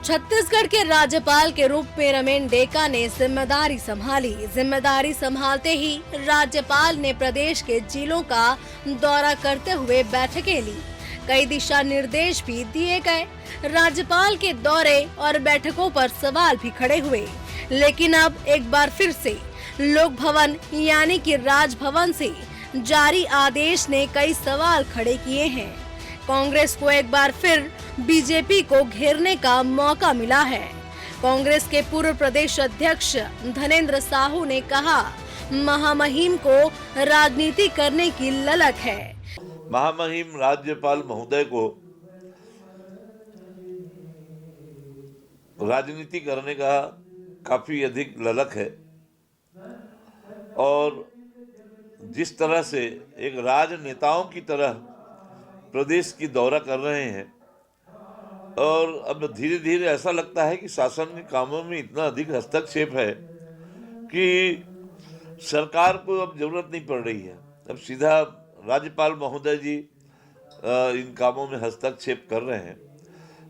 छत्तीसगढ़ के राज्यपाल के रूप में रमेन डेका ने जिम्मेदारी संभाली। जिम्मेदारी संभालते ही राज्यपाल ने प्रदेश के जिलों का दौरा करते हुए बैठकें ली। कई दिशा निर्देश भी दिए गए। राज्यपाल के दौरे और बैठकों पर सवाल भी खड़े हुए, लेकिन अब एक बार फिर से लोक भवन यानी कि राजभवन से जारी आदेश ने कई सवाल खड़े किए हैं। कांग्रेस को एक बार फिर बीजेपी को घेरने का मौका मिला है। कांग्रेस के पूर्व प्रदेश अध्यक्ष धनेंद्र साहू ने कहा, महामहिम को राजनीति करने की ललक है। महामहिम राज्यपाल महोदय को राजनीति करने का काफी अधिक ललक है और जिस तरह से एक राजनेताओं की तरह प्रदेश की दौरा कर रहे हैं और अब धीरे धीरे ऐसा लगता है कि शासन के कामों में इतना अधिक हस्तक्षेप है कि सरकार को अब जरूरत नहीं पड़ रही है। अब सीधा राज्यपाल महोदय जी इन कामों में हस्तक्षेप कर रहे हैं।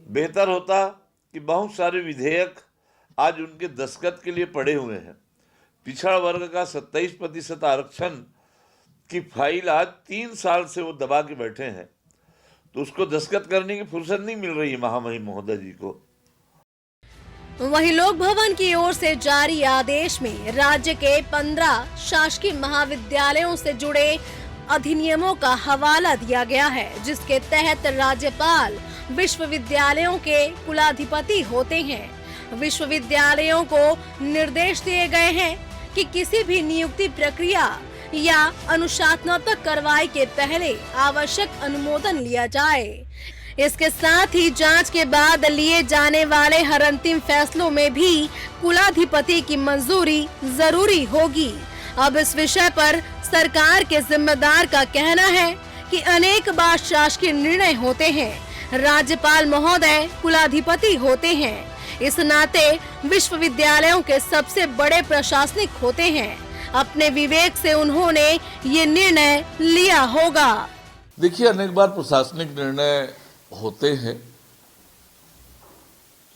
बेहतर होता कि बहुत सारे विधेयक आज उनके दस्तखत के लिए पड़े हुए हैं। पिछड़ा वर्ग का 27% आरक्षण की फाइल आज 3 साल से वो दबा के बैठे हैं, तो उसको दस्तखत करने की फुर्सत नहीं मिल रही है महामहिम महोदय जी को। वहीं लोक भवन की ओर से जारी आदेश में राज्य के 15 शासकीय महाविद्यालयों से जुड़े अधिनियमों का हवाला दिया गया है, जिसके तहत राज्यपाल विश्वविद्यालयों के कुलाधिपति होते हैं। विश्वविद्यालयों को निर्देश दिए गए हैं कि किसी भी नियुक्ति प्रक्रिया या अनुशासनात्मक कार्रवाई के पहले आवश्यक अनुमोदन लिया जाए। इसके साथ ही जांच के बाद लिए जाने वाले हर अंतिम फैसलों में भी कुलाधिपति की मंजूरी जरूरी होगी। अब इस विषय पर सरकार के जिम्मेदार का कहना है कि अनेक बार शासकीय निर्णय होते हैं, राज्यपाल महोदय कुलाधिपति होते हैं। इस नाते विश्वविद्यालयों के सबसे बड़े प्रशासनिक होते हैं। अपने विवेक से उन्होंने ये निर्णय लिया होगा। देखिए, अनेक बार प्रशासनिक निर्णय होते हैं।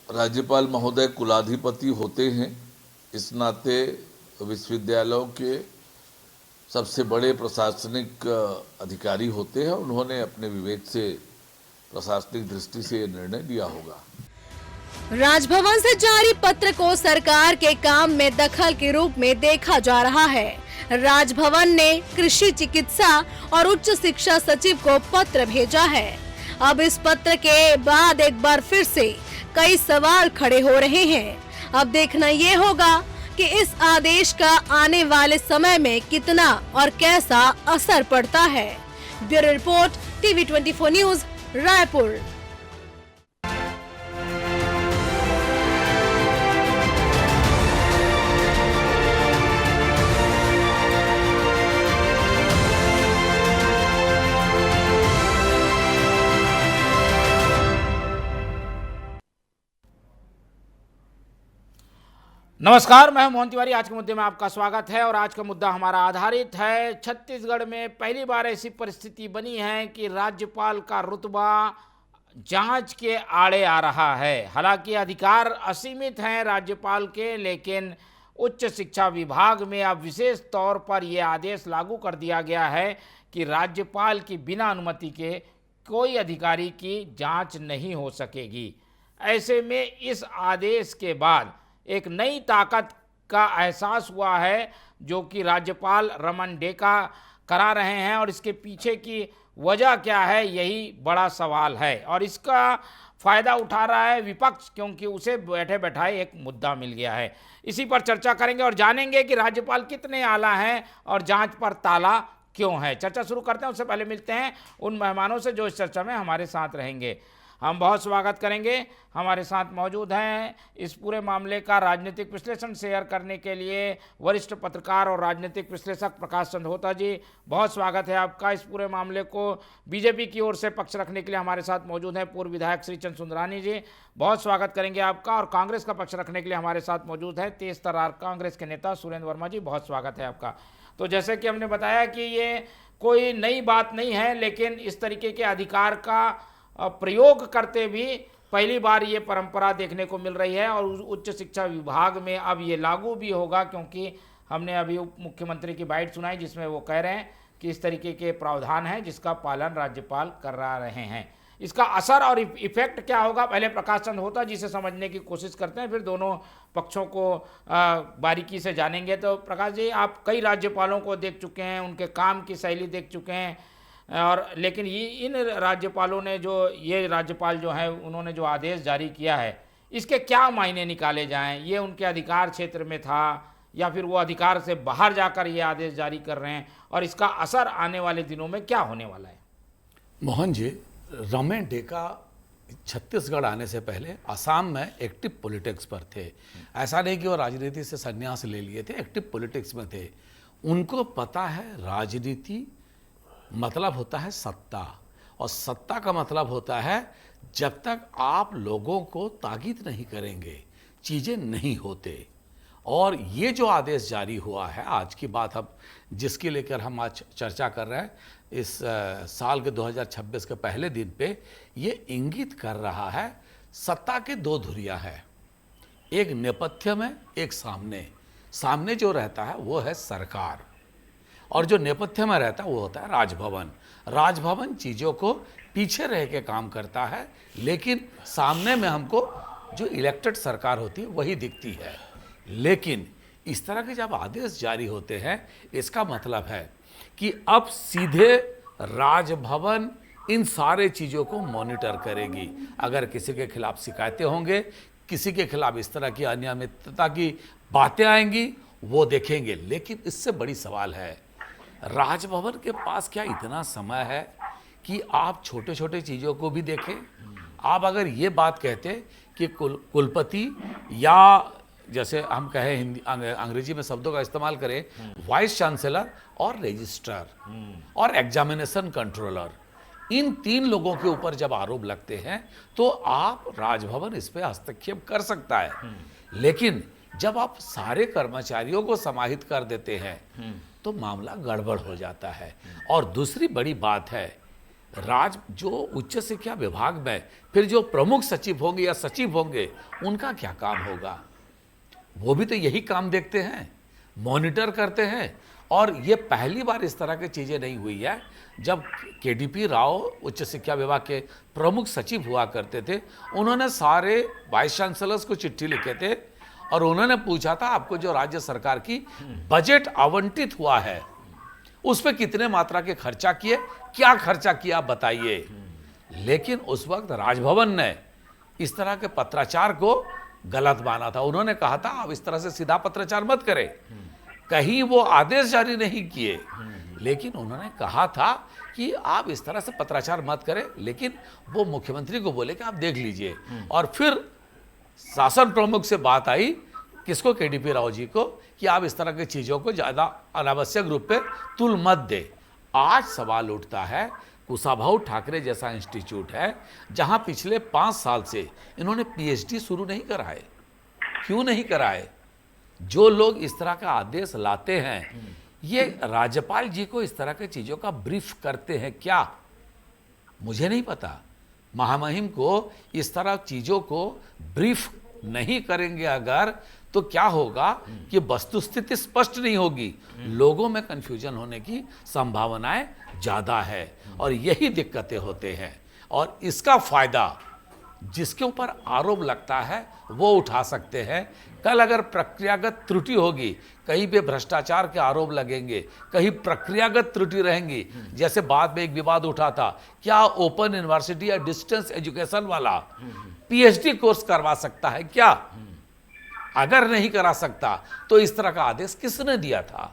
राज्यपाल महोदय कुलाधिपति होते हैं, इस नाते विश्वविद्यालयों के सबसे बड़े प्रशासनिक अधिकारी होते हैं। उन्होंने अपने विवेक से प्रशासनिक दृष्टि से ये निर्णय लिया होगा। राजभवन से जारी पत्र को सरकार के काम में दखल के रूप में देखा जा रहा है। राजभवन ने कृषि, चिकित्सा और उच्च शिक्षा सचिव को पत्र भेजा है। अब इस पत्र के बाद एक बार फिर से कई सवाल खड़े हो रहे हैं। अब देखना ये होगा कि इस आदेश का आने वाले समय में कितना और कैसा असर पड़ता है। Bureau report, TV 24 news, Raipur. नमस्कार, मैं मोहन तिवारी। आज के मुद्दे में आपका स्वागत है और आज का मुद्दा हमारा आधारित है छत्तीसगढ़ में पहली बार ऐसी परिस्थिति बनी है कि राज्यपाल का रुतबा जांच के आड़े आ रहा है। हालांकि अधिकार असीमित हैं राज्यपाल के, लेकिन उच्च शिक्षा विभाग में अब विशेष तौर पर यह आदेश लागू कर दिया गया है कि राज्यपाल की बिना अनुमति के कोई अधिकारी की जाँच नहीं हो सकेगी। ऐसे में इस आदेश के बाद एक नई ताकत का एहसास हुआ है, जो कि राज्यपाल रमन डेका करा रहे हैं, और इसके पीछे की वजह क्या है, यही बड़ा सवाल है। और इसका फ़ायदा उठा रहा है विपक्ष, क्योंकि उसे बैठे बैठाए एक मुद्दा मिल गया है। इसी पर चर्चा करेंगे और जानेंगे कि राज्यपाल कितने आला हैं और जांच पर ताला क्यों है। चर्चा शुरू करते हैं, उससे पहले मिलते हैं उन मेहमानों से जो इस चर्चा में हमारे साथ रहेंगे। हम बहुत स्वागत करेंगे। हमारे साथ मौजूद हैं इस पूरे मामले का राजनीतिक विश्लेषण शेयर करने के लिए वरिष्ठ पत्रकार और राजनीतिक विश्लेषक प्रकाश चंद्रोता जी। बहुत स्वागत है आपका। इस पूरे मामले को बीजेपी की ओर से पक्ष रखने के लिए हमारे साथ मौजूद हैं पूर्व विधायक श्रीचंद सुंदरानी जी। बहुत स्वागत करेंगे आपका। और कांग्रेस का पक्ष रखने के लिए हमारे साथ मौजूद है तेज तर्रार कांग्रेस के नेता सुरेंद्र वर्मा जी। बहुत स्वागत है आपका। तो जैसे कि हमने बताया कि ये कोई नई बात नहीं है, लेकिन इस तरीके के अधिकार का प्रयोग करते भी पहली बार ये परंपरा देखने को मिल रही है और उच्च शिक्षा विभाग में अब ये लागू भी होगा, क्योंकि हमने अभी उप मुख्यमंत्री की बाइट सुनाई जिसमें वो कह रहे हैं कि इस तरीके के प्रावधान हैं जिसका पालन राज्यपाल कर रहे हैं। इसका असर और इफेक्ट क्या होगा, पहले प्रकाश चंद होता जिसे समझने की कोशिश करते हैं, फिर दोनों पक्षों को बारीकी से जानेंगे। तो प्रकाश जी, आप कई राज्यपालों को देख चुके हैं, उनके काम की शैली देख चुके हैं, और लेकिन इन राज्यपालों ने ये राज्यपाल जो है उन्होंने जो आदेश जारी किया है, इसके क्या मायने निकाले जाएं? ये उनके अधिकार क्षेत्र में था या फिर वो अधिकार से बाहर जाकर ये आदेश जारी कर रहे हैं, और इसका असर आने वाले दिनों में क्या होने वाला है? मोहन जी, रमेन डेका छत्तीसगढ़ आने से पहले असम में एक्टिव पॉलिटिक्स पर थे। ऐसा नहीं कि वो राजनीति से संन्यास ले लिए थे, एक्टिव पॉलिटिक्स में थे। उनको पता है राजनीति मतलब होता है सत्ता, और सत्ता का मतलब होता है जब तक आप लोगों को ताकीद नहीं करेंगे चीज़ें नहीं होते। और ये जो आदेश जारी हुआ है, आज की बात अब जिसके लेकर हम आज चर्चा कर रहे हैं, इस साल के 2026 के पहले दिन पे ये इंगित कर रहा है सत्ता के दो धुरियां हैं, एक नेपथ्य में, एक सामने। सामने जो रहता है वो है सरकार, और जो नेपथ्य में रहता है वो होता है राजभवन। राजभवन चीज़ों को पीछे रह के काम करता है, लेकिन सामने में हमको जो इलेक्टेड सरकार होती है वही दिखती है। लेकिन इस तरह के जब आदेश जारी होते हैं, इसका मतलब है कि अब सीधे राजभवन इन सारे चीज़ों को मॉनिटर करेगी। अगर किसी के खिलाफ शिकायतें होंगे, किसी के खिलाफ इस तरह की अनियमितता की बातें आएंगी, वो देखेंगे। लेकिन इससे बड़ी सवाल है, राजभवन के पास क्या इतना समय है कि आप छोटे छोटे चीज़ों को भी देखें? आप अगर ये बात कहते कि कुलपति या जैसे हम कहें हिंदी अंग्रेजी में शब्दों का इस्तेमाल करें, वाइस चांसलर और रजिस्ट्रार और एग्जामिनेशन कंट्रोलर, इन तीन लोगों के ऊपर जब आरोप लगते हैं तो आप राजभवन इस पे हस्तक्षेप कर सकता है। लेकिन जब आप सारे कर्मचारियों को समाहित कर देते हैं तो मामला गड़बड़ हो जाता है। और दूसरी बड़ी बात है, जो उच्च शिक्षा विभाग में फिर जो प्रमुख सचिव होंगे या सचिव होंगे, उनका क्या काम होगा? वो भी तो यही काम देखते हैं, मॉनिटर करते हैं। और ये पहली बार इस तरह की चीज़ें नहीं हुई है। जब केडीपी राव उच्च शिक्षा विभाग के प्रमुख सचिव हुआ करते थे, उन्होंने सारे वाइस चांसलर्स को चिट्ठी लिखे थे और उन्होंने पूछा था आपको जो राज्य सरकार की बजट आवंटित हुआ है उस पर कितने मात्रा के खर्चा किए, क्या खर्चा किया बताइए। लेकिन उस वक्त राजभवन ने इस तरह के पत्राचार को गलत माना था। उन्होंने कहा था आप इस तरह से सीधा पत्राचार मत करें। कहीं वो आदेश जारी नहीं किए, लेकिन उन्होंने कहा था कि आप इस तरह से पत्राचार मत करें, लेकिन वो मुख्यमंत्री को बोले कि आप देख लीजिए। और फिर शासन प्रमुख से बात आई, किसको, केडीपी राव जी को, कि आप इस तरह की चीज़ों को ज़्यादा अनावश्यक रूप पे तुल मत दे। आज सवाल उठता है, कुशाभाऊ ठाकरे जैसा इंस्टीट्यूट है जहां पिछले 5 साल से इन्होंने पीएचडी शुरू नहीं कराए, क्यों नहीं कराए? जो लोग इस तरह का आदेश लाते हैं, ये राज्यपाल जी को इस तरह की चीज़ों का ब्रीफ करते हैं क्या? मुझे नहीं पता। महामहिम को इस तरह चीज़ों को ब्रीफ नहीं करेंगे अगर, तो क्या होगा कि वस्तुस्थिति स्पष्ट नहीं होगी, लोगों में कन्फ्यूजन होने की संभावनाएं ज़्यादा है और यही दिक्कतें होते हैं। और इसका फायदा जिसके ऊपर आरोप लगता है वो उठा सकते हैं। कल अगर प्रक्रियागत त्रुटि होगी, कहीं पे भ्रष्टाचार के आरोप लगेंगे, कहीं प्रक्रियागत त्रुटि रहेंगी, जैसे बाद में एक विवाद उठा था, क्या ओपन यूनिवर्सिटी या डिस्टेंस एजुकेशन वाला पीएचडी कोर्स करवा सकता है क्या? अगर नहीं करा सकता तो इस तरह का आदेश किसने दिया था?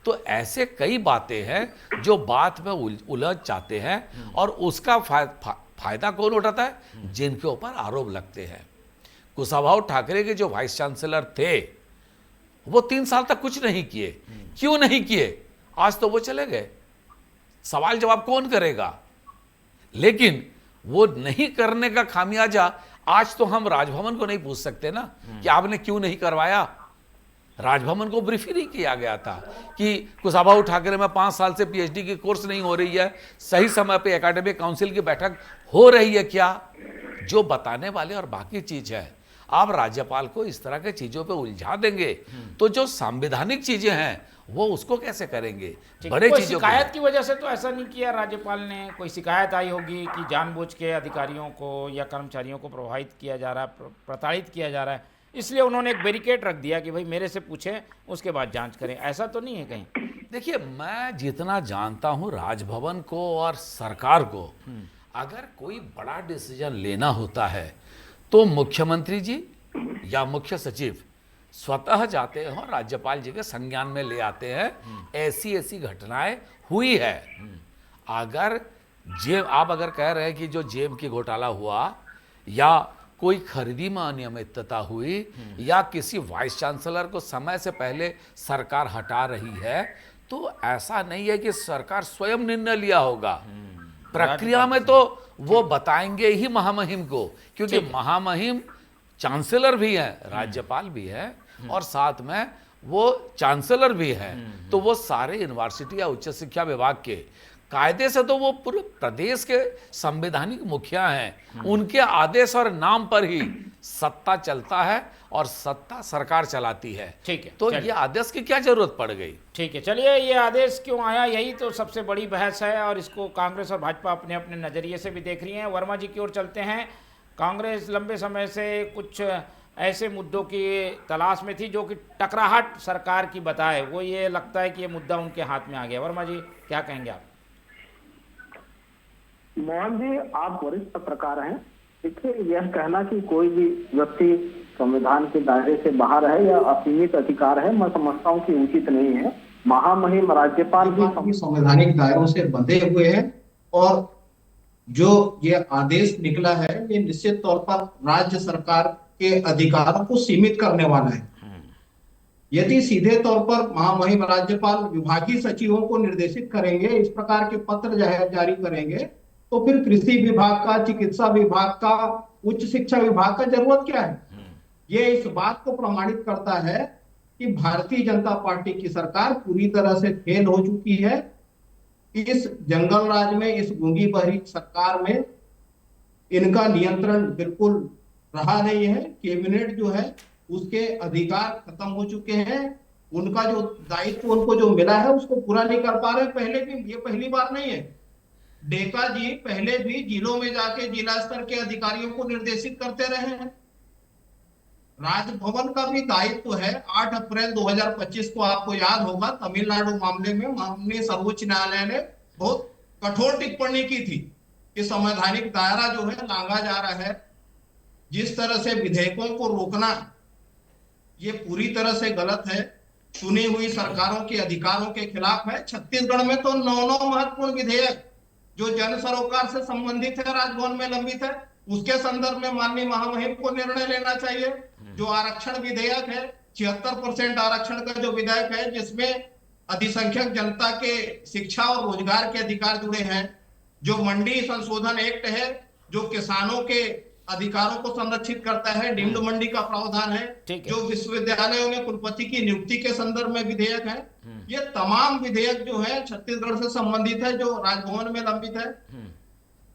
तो ऐसे कई बातें हैं जो बात में उलझ जाते हैं और उसका फायदा कौन उठाता है? जिनके ऊपर आरोप लगते हैं। कुशाभाऊ ठाकरे के जो वाइस चांसलर थे वो 3 साल तक कुछ नहीं किए। क्यों नहीं किए? आज तो वो चले गए, सवाल जवाब कौन करेगा? लेकिन वो नहीं करने का खामियाजा आज तो हम राजभवन को नहीं पूछ सकते ना कि आपने क्यों नहीं करवाया। राजभवन को ब्रीफ ही नहीं किया गया था कि कुशाभाऊ ठाकरे में 5 साल से पीएचडी की कोर्स नहीं हो रही है, सही समय पे एकेडमिक काउंसिल की बैठक हो रही है क्या? जो बताने वाले और बाकी चीज है, आप राज्यपाल को इस तरह के चीजों पे उलझा देंगे तो जो संवैधानिक चीजें हैं वो उसको कैसे करेंगे? बड़े कोई चीजों शिकायत की वजह से तो ऐसा नहीं किया राज्यपाल ने? कोई शिकायत आई होगी कि जानबूझ के अधिकारियों को या कर्मचारियों को प्रभावित किया जा रहा है, प्रताड़ित किया जा रहा है, इसलिए उन्होंने एक बैरिकेड रख दिया कि भाई मेरे से पूछें उसके बाद जांच करें। ऐसा तो नहीं है कहीं? देखिए, मैं जितना जानता हूं राजभवन को और सरकार को, अगर कोई बड़ा डिसीजन लेना होता है तो मुख्यमंत्री जी या मुख्य सचिव स्वतः जाते हैं और राज्यपाल जी के संज्ञान में ले आते हैं। ऐसी ऐसी घटनाएं हुई है। अगर जेब, आप अगर कह रहे हैं कि जो जेब की घोटाला हुआ या कोई खरीदी में अनियमितता हुई या किसी वाइस चांसलर को समय से पहले सरकार हटा रही है, तो ऐसा नहीं है कि सरकार स्वयं निर्णय लिया होगा। प्रक्रिया में तो वो बताएंगे ही महामहिम को, क्योंकि महामहिम चांसलर भी है, राज्यपाल भी है और साथ में वो चांसलर भी है। तो वो सारे यूनिवर्सिटी या उच्च शिक्षा विभाग के कायदे से तो वो पूरे प्रदेश के संवैधानिक मुखिया हैं, उनके आदेश और नाम पर ही सत्ता चलता है और सत्ता सरकार चलाती है। ठीक है, तो ये आदेश की क्या जरूरत पड़ गई? ठीक है, चलिए, ये आदेश क्यों आया, यही तो सबसे बड़ी बहस है और इसको कांग्रेस और भाजपा अपने अपने नज़रिए से भी देख रही हैं। वर्मा जी की ओर चलते हैं। कांग्रेस लंबे समय से कुछ ऐसे मुद्दों की तलाश में थी जो कि टकराहट सरकार की बताए, वो ये लगता है कि ये मुद्दा उनके हाथ में आ गया। वर्मा जी, क्या कहेंगे आप? मोहन जी, आप वरिष्ठ पत्रकार हैं। देखिए, यह कहना कि कोई भी व्यक्ति संविधान के दायरे से बाहर है या असीमित अधिकार है, मैं समझता हूँ कि उचित नहीं है। महामहिम राज्यपाल भी संवैधानिक दायरों से बंधे हुए हैं और जो ये आदेश निकला है ये निश्चित तौर पर राज्य सरकार के अधिकारों को सीमित करने वाला है। यदि सीधे तौर पर महामहिम राज्यपाल विभागीय सचिवों को निर्देशित करेंगे, इस प्रकार के पत्र जारी करेंगे, तो फिर कृषि विभाग का, चिकित्सा विभाग का, उच्च शिक्षा विभाग का जरूरत क्या है? ये इस बात को प्रमाणित करता है कि भारतीय जनता पार्टी की सरकार पूरी तरह से फेल हो चुकी है। इस जंगल राज में, इस गूंगी बहरी सरकार में इनका नियंत्रण बिल्कुल रहा नहीं है। कैबिनेट जो है उसके अधिकार खत्म हो चुके हैं। उनका जो दायित्व उनको जो मिला है उसको पूरा नहीं कर पा रहे। पहले भी, ये पहली बार नहीं है, डेका जी पहले भी जिलों में जाके जिला स्तर के अधिकारियों को निर्देशित करते रहे हैं। राजभवन का भी दायित्व है। 8 अप्रैल 2025 को आपको याद होगा, तमिलनाडु मामले में माननीय सर्वोच्च न्यायालय ने बहुत कठोर टिप्पणी की थी कि संवैधानिक दायरा जो है लांघा जा रहा है। जिस तरह से विधेयकों को रोकना ये पूरी तरह से गलत है, चुनी हुई सरकारों के अधिकारों के खिलाफ है। छत्तीसगढ़ में तो 9 महत्वपूर्ण विधेयक जो जन सरोकार से संबंधित है राजभवन में लंबित है, उसके संदर्भ में माननीय महामहिम को निर्णय लेना चाहिए। जो आरक्षण विधेयक है, 76% आरक्षण का जो विधेयक है जिसमें अधिसंख्यक जनता के शिक्षा और रोजगार के अधिकार जुड़े हैं, जो मंडी संशोधन एक्ट है जो किसानों के अधिकारों को संरक्षित करता है, डीम्ड मंडी का प्रावधान है, जो विश्वविद्यालयों में कुलपति की नियुक्ति के संदर्भ में विधेयक है, ये तमाम विधेयक जो है छत्तीसगढ़ से संबंधित है, जो राजभवन में लंबित है।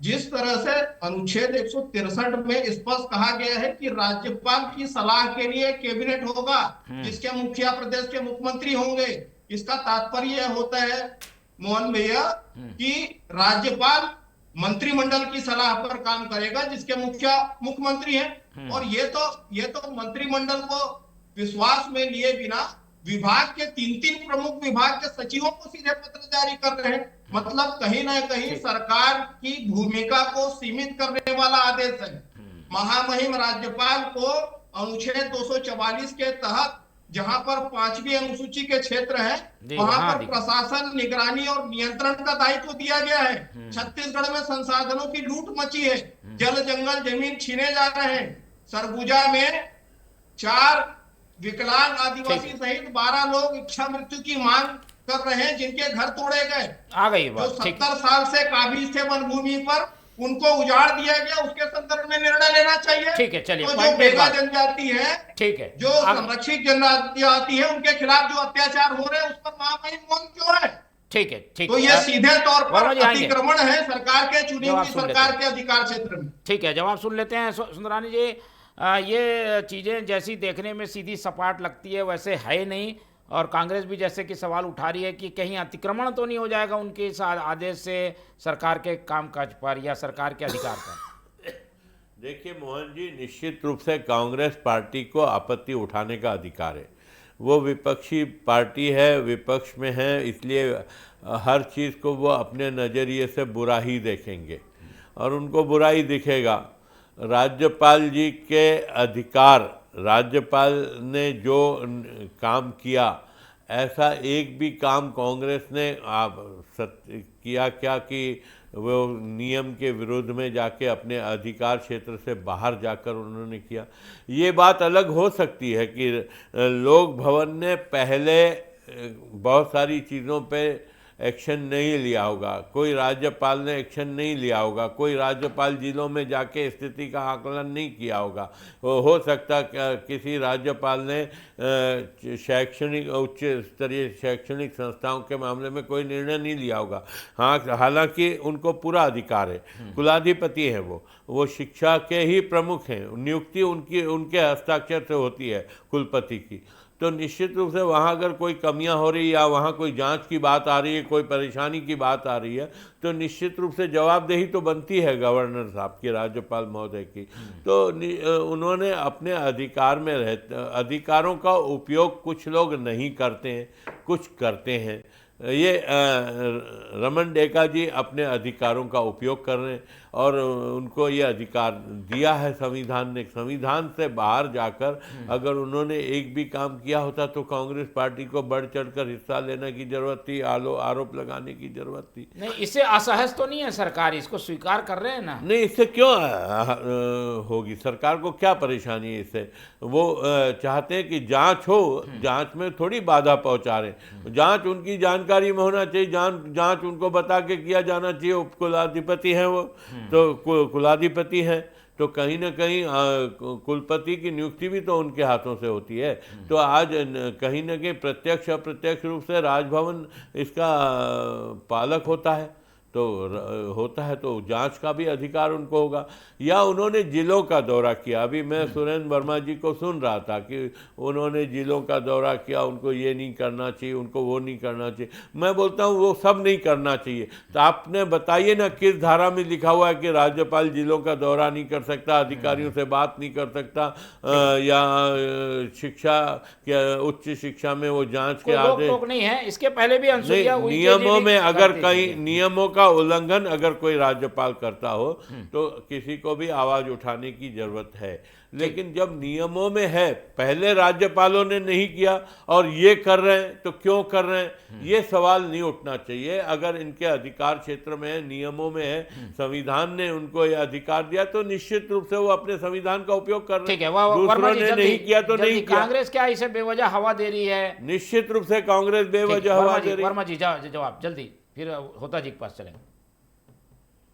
जिस तरह से अनुच्छेद 163 में स्पष्ट कहा गया है कि राज्यपाल की सलाह के लिए कैबिनेट होगा जिसके मुखिया प्रदेश के मुख्यमंत्री होंगे। इसका तात्पर्य यह होता है मोहन भैया कि राज्यपाल मंत्रिमंडल की सलाह पर काम करेगा जिसके मुखिया मुख्यमंत्री हैं। और ये तो मंत्रिमंडल को विश्वास में लिए बिना विभाग के 3 प्रमुख विभाग के सचिवों को सीधे पत्र जारी कर रहे हैं। मतलब कहीं ना कहीं सरकार की भूमिका को सीमित करने वाला आदेश है। महामहिम राज्यपाल को अनुच्छेद 244 के तहत जहां पर 5वीं अनुसूची के क्षेत्र है वहां पर प्रशासन, निगरानी और नियंत्रण का दायित्व दिया गया है। छत्तीसगढ़ में संसाधनों की लूट मची है, जल जंगल जमीन छीने जा रहे हैं। सरगुजा में 4 विकलांग आदिवासी सहित 12 लोग इच्छा मृत्यु की मांग कर रहे हैं जिनके घर तोड़े गए। आ गई बात। जो 70 साल से काबिज थे वन भूमि पर, उनको उजाड़ दिया गया, उसके संदर्भ में निर्णय लेना चाहिए। ठीक है, चलिए। तो जो बेगा जनजाति है, ठीक है, जो संरक्षित जनजाति है, उनके खिलाफ जो अत्याचार हो रहे हैं उस पर महामहिम मौन क्यों है? ठीक है, ठीक तो ये है। सीधे तौर पर वर्मा जी आएंगे। अतिक्रमण है सरकार के चुनी जवाब हुई सुन लेते सरकार हैं। के अधिकार क्षेत्र में। ठीक है, जवाब सुन लेते हैं सुंदरानी जी। ये चीज़ें जैसी देखने में सीधी सपाट लगती है वैसे है नहीं, और कांग्रेस भी जैसे कि सवाल उठा रही है कि कहीं अतिक्रमण तो नहीं हो जाएगा उनके इस आदेश से सरकार के कामकाज पर या सरकार के अधिकार पर। देखिए मोहन जी, निश्चित रूप से कांग्रेस पार्टी को आपत्ति उठाने का अधिकार है। वो विपक्षी पार्टी है, विपक्ष में है, इसलिए हर चीज़ को वो अपने नज़रिए से बुरा ही देखेंगे और उनको बुरा ही दिखेगा। राज्यपाल जी के अधिकार, राज्यपाल ने जो काम किया, ऐसा एक भी काम कांग्रेस ने किया क्या कि वो नियम के विरुद्ध में जाके अपने अधिकार क्षेत्र से बाहर जाकर उन्होंने किया। ये बात अलग हो सकती है कि लोक भवन ने पहले बहुत सारी चीज़ों पे एक्शन नहीं लिया होगा, कोई राज्यपाल ने एक्शन नहीं लिया होगा, कोई राज्यपाल जिलों में जाके स्थिति का आकलन नहीं किया होगा। हो सकता किसी राज्यपाल ने शैक्षणिक उच्च स्तरीय शैक्षणिक संस्थाओं के मामले में कोई निर्णय नहीं लिया होगा। हाँ, हालांकि उनको पूरा अधिकार है, कुलाधिपति हैं वो शिक्षा के ही प्रमुख हैं, नियुक्ति उनके हस्ताक्षर से होती है कुलपति की। तो निश्चित रूप से वहाँ अगर कोई कमियां हो रही या वहाँ कोई जांच की बात आ रही है, कोई परेशानी की बात आ रही है, तो निश्चित रूप से जवाबदेही तो बनती है गवर्नर साहब की, राज्यपाल महोदय की। तो उन्होंने अपने अधिकार में अधिकारों का उपयोग कुछ लोग नहीं करते हैं, कुछ करते हैं। ये रमन डेका जी अपने अधिकारों का उपयोग कर रहे हैं और उनको ये अधिकार दिया है संविधान ने। संविधान से बाहर जाकर अगर उन्होंने एक भी काम किया होता तो कांग्रेस पार्टी को बढ़ चढ़कर हिस्सा लेने की जरूरत थी, आरोप लगाने की जरूरत थी। नहीं, इससे असहज तो नहीं है सरकार, इसको स्वीकार कर रहे हैं ना? नहीं, इससे क्यों होगी, सरकार को क्या परेशानी है इससे? वो चाहते हैं कि जांच हो, जांच में थोड़ी बाधा पहुंचा रहे। जांच उनकी जानकारी में होना चाहिए, जांच उनको बता के किया जाना चाहिए। उपकुलाधिपति हैं वो, तो कुलाधिपति हैं तो कहीं ना कहीं कुलपति की नियुक्ति भी तो उनके हाथों से होती है। तो आज कहीं ना कहीं प्रत्यक्ष अप्रत्यक्ष रूप से राजभवन इसका पालक होता है, तो जांच का भी अधिकार उनको होगा। या उन्होंने जिलों का दौरा किया, अभी मैं सुरेंद्र वर्मा जी को सुन रहा था कि उन्होंने जिलों का दौरा किया, उनको ये नहीं करना चाहिए, उनको वो नहीं करना चाहिए। मैं बोलता हूँ वो सब नहीं करना चाहिए। तो आपने बताइए ना किस धारा में लिखा हुआ है कि राज्यपाल जिलों का दौरा नहीं कर सकता, अधिकारियों से बात नहीं कर सकता, या शिक्षा उच्च शिक्षा में वो जांच के आदेश नहीं है। इसके पहले भी नियमों में अगर कहीं नियमों का उल्लंघन अगर कोई राज्यपाल करता हो तो किसी को भी आवाज उठाने की जरूरत है। लेकिन जब नियमों में है, पहले राज्यपालों ने नहीं किया और ये कर रहे हैं तो क्यों कर रहे हैं, ये सवाल नहीं उठना चाहिए। अगर इनके अधिकार क्षेत्र में है, नियमों में है, संविधान ने उनको ये अधिकार दिया तो निश्चित रूप से वो अपने संविधान का उपयोग कर रहे हैं। दूसरों ने नहीं किया तो नहीं किया। कांग्रेस क्या इसे बेवजह हवा दे रही है? निश्चित रूप से कांग्रेस बेवजह हवा दे रही है। वर्मा जी जवाब जल्दी, फिर होता जी के पास चलेंगे।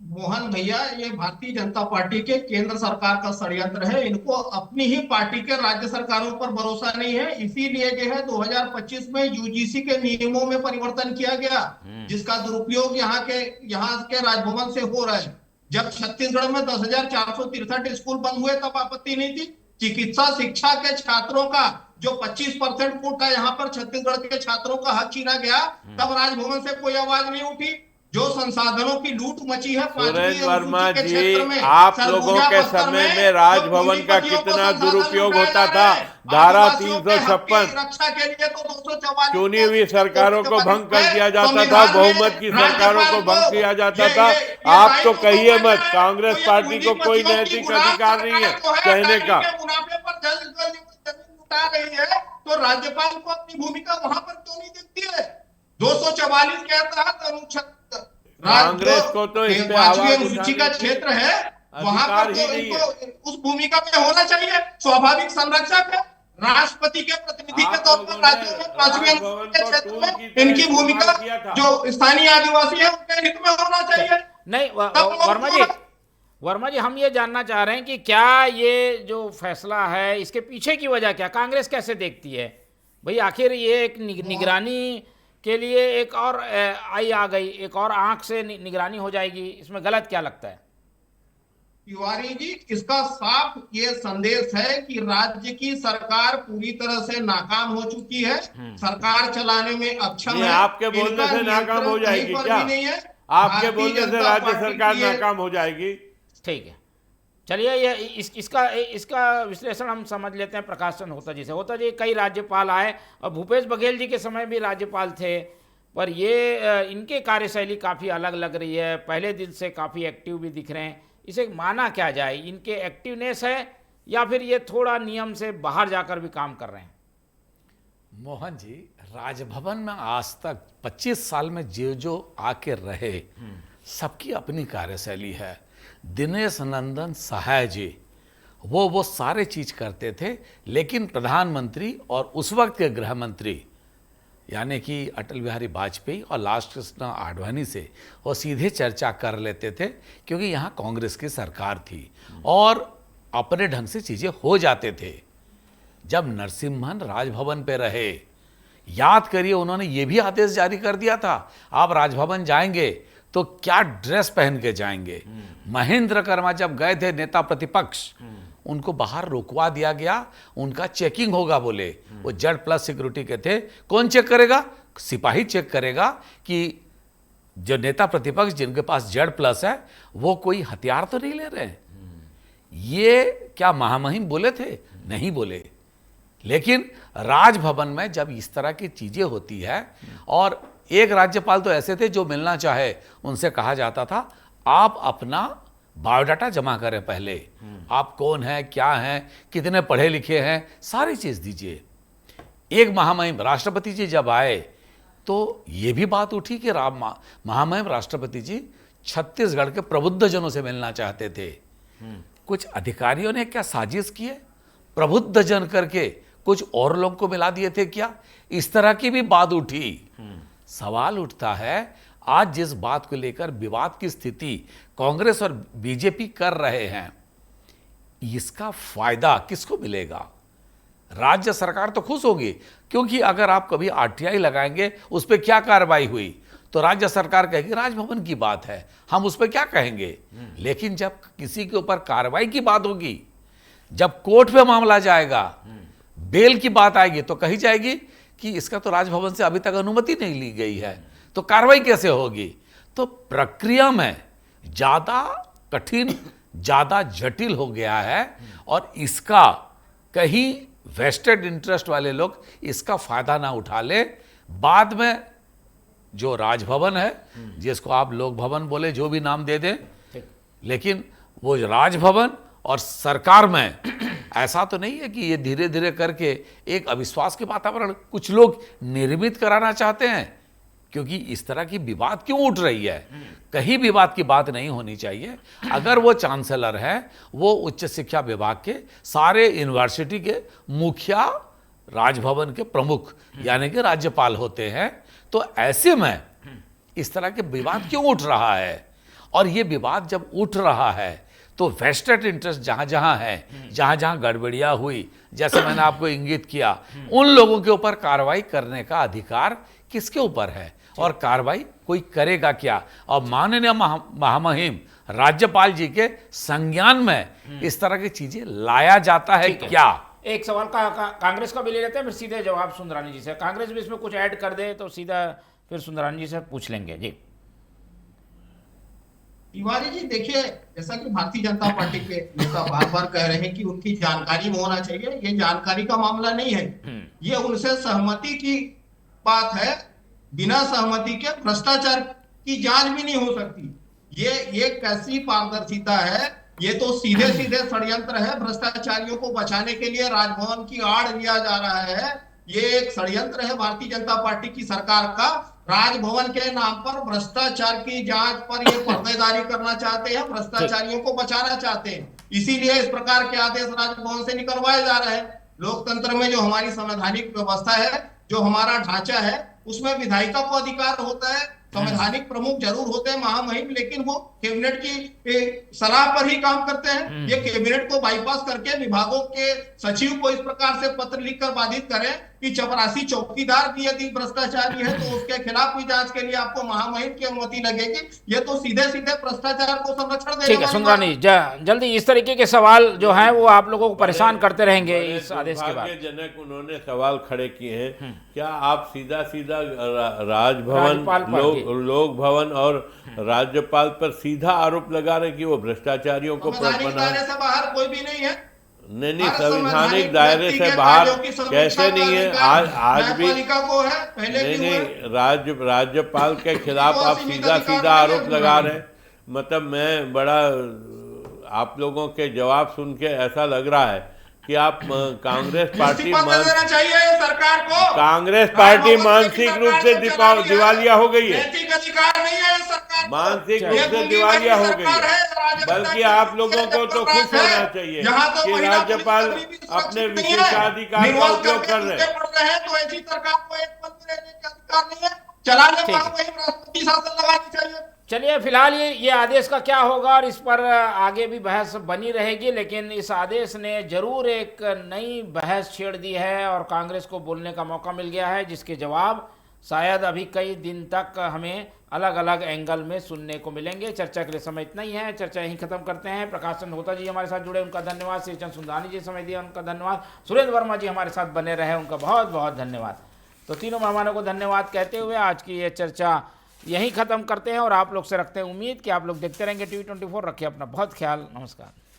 मोहन भैया, ये भारतीय जनता पार्टी के केंद्र सरकार का षड्यंत्र है। इनको अपनी ही पार्टी के राज्य सरकारों पर भरोसा नहीं है, इसीलिए जो है 2025 में यूजीसी के नियमों में परिवर्तन किया गया, जिसका दुरुपयोग यहाँ के राजभवन से हो रहा है। जब छत्तीसगढ़ में 10,463 स्कूल बंद हुए तब आपत्ति नहीं थी। चिकित्सा शिक्षा के छात्रों का जो 25% कोटा यहाँ पर छत्तीसगढ़ के छात्रों का हक छीना गया, तब राजभवन से कोई आवाज नहीं उठी। जो संसाधनों की लूट मची है सुरेंद्र वर्मा जी, आप लोगों के समय में राजभवन का कितना दुरुपयोग होता था। धारा 356 रक्षा के लिए तो 244 चुनी हुई सरकारों को भंग कर दिया जाता था, बहुमत की सरकारों को भंग किया जाता था। आप तो कहिए मत, कांग्रेस पार्टी को कोई नैतिक अधिकार नहीं है कहने का। मुनाफे पर जमीन लुटा रही है तो राज्यपाल को अपनी भूमिका वहां पर क्यों नहीं दिखती है? 244 के तहत कांग्रेस को तो इस पे आवाज रुचि का क्षेत्र है, वहां पर तो इनको उस भूमिका में होना चाहिए। स्वाभाविक संरक्षक है, राष्ट्रपति के प्रतिनिधि के तौर पर राज्यों में पांचवी अनुसूची के क्षेत्र में इनकी भूमिका जो स्थानीय आदिवासी है उनके हित में होना चाहिए। नहीं वर्मा जी, हम ये जानना चाह रहे हैं कि क्या ये जो फैसला है इसके पीछे की वजह क्या, कांग्रेस कैसे देखती है? भाई आखिर ये एक निगरानी के लिए एक और आई आ गई, एक और आंख से निगरानी हो जाएगी, इसमें गलत क्या लगता है? तिवारी जी, इसका साफ ये संदेश है कि राज्य की सरकार पूरी तरह से नाकाम हो चुकी है, सरकार चलाने में अक्षम नहीं, है। आपके बोलने से नाकाम हो जाएगी क्या? नहीं है, आपके बोलने से राज्य सरकार नाकाम हो जाएगी? ठीक है, चलिए ये इसका विश्लेषण हम समझ लेते हैं प्रकाश चंद्र होता जी से। होता जी, कई राज्यपाल आए और भूपेश बघेल जी के समय भी राज्यपाल थे, पर ये इनके कार्यशैली काफ़ी अलग लग रही है, पहले दिन से काफ़ी एक्टिव भी दिख रहे हैं। इसे माना क्या जाए, इनके एक्टिवनेस है या फिर ये थोड़ा नियम से बाहर जाकर भी काम कर रहे हैं? मोहन जी, राजभवन में आज तक 25 साल में जो आके रहे, सबकी अपनी कार्यशैली है। दिनेश नंदन सहाय जी वो सारे चीज करते थे, लेकिन प्रधानमंत्री और उस वक्त के गृह मंत्री यानी कि अटल बिहारी वाजपेयी और लाल कृष्ण आडवाणी से वो सीधे चर्चा कर लेते थे, क्योंकि यहाँ कांग्रेस की सरकार थी और अपने ढंग से चीजें हो जाते थे। जब नरसिम्हन राजभवन पे रहे, याद करिए, उन्होंने ये भी आदेश जारी कर दिया था, आप राजभवन जाएंगे तो क्या ड्रेस पहन के जाएंगे। महेंद्र कर्मा जब गए थे, नेता प्रतिपक्ष, उनको बाहर रोकवा दिया गया, उनका चेकिंग होगा बोले। वो Z+ सिक्योरिटी के थे। कौन चेक करेगा? सिपाही चेक करेगा कि जो नेता प्रतिपक्ष जिनके पास Z+ है वो कोई हथियार तो नहीं ले रहे हैं। ये क्या महामहिम बोले थे? नहीं बोले। लेकिन राजभवन में जब इस तरह की चीजें होती है, और एक राज्यपाल तो ऐसे थे जो मिलना चाहे उनसे कहा जाता था आप अपना बायोडाटा जमा करें पहले, आप कौन हैं, क्या हैं, कितने पढ़े लिखे हैं, सारी चीज दीजिए। एक महामहिम राष्ट्रपति जी जब आए तो ये भी बात उठी कि महामहिम राष्ट्रपति जी छत्तीसगढ़ के प्रबुद्ध जनों से मिलना चाहते थे। कुछ अधिकारियों ने क्या साजिश की है, प्रबुद्ध जन करके कुछ और लोगों को मिला दिए थे क्या? इस तरह की भी बात उठी। सवाल उठता है, आज जिस बात को लेकर विवाद की स्थिति कांग्रेस और बीजेपी कर रहे हैं, इसका फायदा किसको मिलेगा? राज्य सरकार तो खुश होगी, क्योंकि अगर आप कभी RTI लगाएंगे, उस पर क्या कार्रवाई हुई तो राज्य सरकार कहेगी राजभवन की बात है, हम उस पर क्या कहेंगे। लेकिन जब किसी के ऊपर कार्रवाई की बात होगी, जब कोर्ट पे मामला जाएगा, बेल की बात आएगी, तो कही जाएगी कि इसका तो राजभवन से अभी तक अनुमति नहीं ली गई है, तो कार्रवाई कैसे होगी। तो प्रक्रिया में ज्यादा कठिन, ज्यादा जटिल हो गया है, और इसका कहीं वेस्टेड इंटरेस्ट वाले लोग इसका फायदा ना उठा ले। बाद में जो राजभवन है, जिसको आप लोक भवन बोले, जो भी नाम दे दें, लेकिन वो राजभवन और सरकार में ऐसा तो नहीं है कि ये धीरे धीरे करके एक अविश्वास के वातावरण कुछ लोग निर्मित कराना चाहते हैं, क्योंकि इस तरह की विवाद क्यों उठ रही है। कहीं विवाद की बात नहीं होनी चाहिए। अगर वो चांसलर है, वो उच्च शिक्षा विभाग के सारे यूनिवर्सिटी के मुखिया राजभवन के प्रमुख यानी कि राज्यपाल होते हैं, तो ऐसे में इस तरह के विवाद क्यों उठ रहा है। और ये विवाद जब उठ रहा है तो वेस्टेड इंटरेस्ट जहां जहां है, जहां जहां गड़बड़ियां हुई, जैसे मैंने आपको इंगित किया, उन लोगों के ऊपर कार्रवाई करने का अधिकार किसके ऊपर है, और कार्रवाई कोई करेगा क्या। और माननीय महामहिम राज्यपाल जी के संज्ञान में इस तरह की चीजें लाया जाता है क्या। एक सवाल कांग्रेस का भी ले लेते हैं, फिर सीधे जवाब सुंदरानी जी से। कांग्रेस भी इसमें कुछ ऐड कर दे तो सीधा फिर सुंदरानी जी से पूछ लेंगे जी। तिवारी जी, देखिए, जैसा कि भारतीय जनता पार्टी के नेता बार बार कह रहे हैं कि उनकी जानकारी में होना चाहिए, ये जानकारी का मामला नहीं है, ये उनसे सहमति की बात है। बिना सहमति के भ्रष्टाचार की जांच भी नहीं हो सकती। ये कैसी पारदर्शिता है, ये तो सीधे सीधे षड्यंत्र है। भ्रष्टाचारियों को बचाने के लिए राजभवन की आड़ लिया जा रहा है। ये एक षड्यंत्र है भारतीय जनता पार्टी की सरकार का। राजभवन के नाम पर भ्रष्टाचार की जांच पर ये पर्देदारी करना चाहते हैं, भ्रष्टाचारियों को बचाना चाहते हैं, इसीलिए इस प्रकार के आदेश राजभवन से निकलवाए जा रहे हैं। लोकतंत्र में जो हमारी संवैधानिक व्यवस्था है, जो हमारा ढांचा है, उसमें विधायिका को अधिकार होता है, संवैधानिक प्रमुख जरूर होते हैं महामहिम, लेकिन वो कैबिनेट की सलाह पर ही काम करते हैं। ये कैबिनेट को बाईपास करके विभागों के सचिव को इस प्रकार से पत्र लिखकर बाधित करें, कि चपरासी चौकीदार भी यदि भ्रष्टाचारी है तो उसके खिलाफ भी जांच के लिए आपको महामहिम की अनुमति लगेगी। ये तो सीधे सीधे भ्रष्टाचार को संरक्षण देने ठीक है वाली सुंदरानी बात। जल्दी इस तरीके के सवाल जो हैं वो आप लोगों को परेशान करते रहेंगे बड़े इस आदेश के बाद। दुर्भाग्यजनक उन्होंने सवाल खड़े किए हैं। क्या आप सीधा सीधा राजभवन, राज्यपाल पर लोक भवन और राज्यपाल पर सीधा आरोप लगा रहे कि वो भ्रष्टाचारियों को संवैधानिक दायरे से बाहर कोई भी नहीं है। नहीं, हर संवैधानिक दायरे व्यक्ति से के बाहर कार्यों की समीक्षा कैसे नहीं है? आज भी न्यायपालिका को है, पहले भी हुए। नहीं, राज्यपाल के खिलाफ तो आप असीमित सीधा अधिकार सीधा नहीं आरोप है। लगा रहे हैं। मतलब मैं बड़ा आप लोगों के जवाब सुन के ऐसा लग रहा है कि आप कांग्रेस पार्टी इस्तीफा दे देना चाहिए सरकार को। कांग्रेस पार्टी मानसिक रूप से दिवालिया हो गई है। नैतिक अधिकार नहीं है सरकार को। मानसिक ये रूप से दूसरी दिवालिया हो सरकार गई है। है, राजनेता बल्कि की आप लोगों को तो खुश है। होना चाहिए यहाँ तो कि महिला राज्यपाल पुलिसकर्मी भी सुरक्षित अपने नहीं है। विशेषाधिकार का निर्वाल उपयोग करके कर रहे हैं। पड़ रहे हैं तो ऐसी सरकार को एक पल में रहने का अधिकार नहीं है। चलाने ठीक है। महामहिम राष्ट्रपति शासन लगानी चाहिए। चलिए फिलहाल ये आदेश का क्या होगा और इस पर आगे भी बहस बनी रहेगी, लेकिन इस आदेश ने जरूर एक नई बहस छेड़ दी है और कांग्रेस को बोलने का मौका मिल गया है, जिसके जवाब शायद अभी कई दिन तक हमें अलग अलग एंगल में सुनने को मिलेंगे। चर्चा के लिए समय इतना ही है, चर्चा यहीं खत्म करते हैं। प्रकाश चंद्र होता जी हमारे साथ जुड़े, उनका धन्यवाद। श्रीचंद सुंदरानी जी समय दिया, उनका धन्यवाद। सुरेंद्र वर्मा जी हमारे साथ बने रहे, उनका बहुत बहुत धन्यवाद। तो तीनों मेहमानों को धन्यवाद कहते हुए आज की ये चर्चा यहीं खत्म करते हैं और आप लोग से रखते हैं उम्मीद कि आप लोग देखते रहेंगे TV24। रखिए अपना बहुत ख्याल। नमस्कार।